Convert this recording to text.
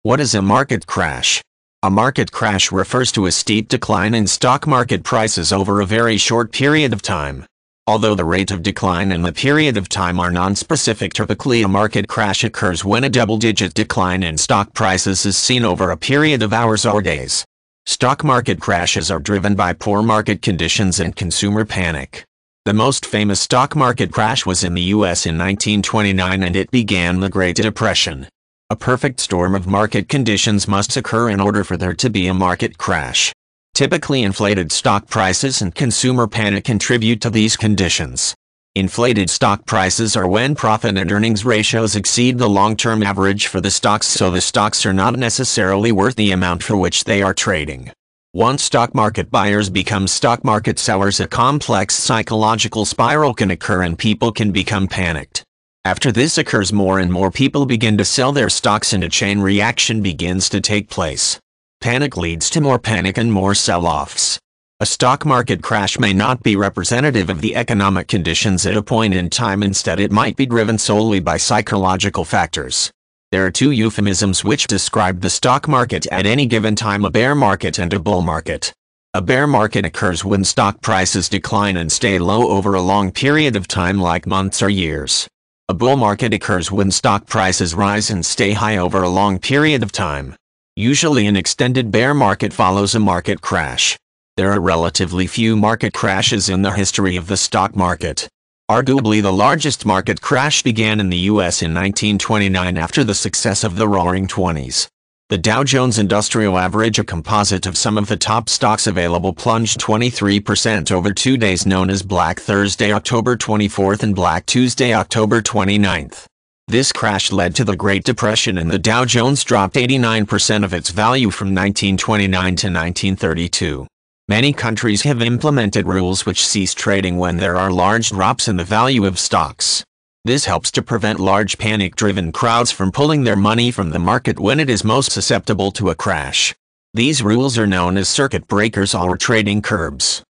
What is a market crash? A market crash refers to a steep decline in stock market prices over a very short period of time. Although the rate of decline and the period of time are non-specific, typically a market crash occurs when a double-digit decline in stock prices is seen over a period of hours or days. Stock market crashes are driven by poor market conditions and consumer panic. The most famous stock market crash was in the US in 1929, and it began the Great Depression. A perfect storm of market conditions must occur in order for there to be a market crash. Typically, inflated stock prices and consumer panic contribute to these conditions. Inflated stock prices are when profit and earnings ratios exceed the long-term average for the stocks, so the stocks are not necessarily worth the amount for which they are trading. Once stock market buyers become stock market sellers, a complex psychological spiral can occur and people can become panicked. After this occurs, more and more people begin to sell their stocks and a chain reaction begins to take place. Panic leads to more panic and more sell-offs. A stock market crash may not be representative of the economic conditions at a point in time. Instead, it might be driven solely by psychological factors. There are two euphemisms which describe the stock market at any given time: a bear market and a bull market. A bear market occurs when stock prices decline and stay low over a long period of time, like months or years. A bull market occurs when stock prices rise and stay high over a long period of time. Usually an extended bear market follows a market crash. There are relatively few market crashes in the history of the stock market. Arguably the largest market crash began in the US in 1929 after the success of the Roaring '20s. The Dow Jones Industrial Average, a composite of some of the top stocks available, plunged 23% over 2 days, known as Black Thursday October 24th and Black Tuesday October 29th. This crash led to the Great Depression, and the Dow Jones dropped 89% of its value from 1929 to 1932. Many countries have implemented rules which cease trading when there are large drops in the value of stocks. This helps to prevent large panic-driven crowds from pulling their money from the market when it is most susceptible to a crash. These rules are known as circuit breakers or trading curbs.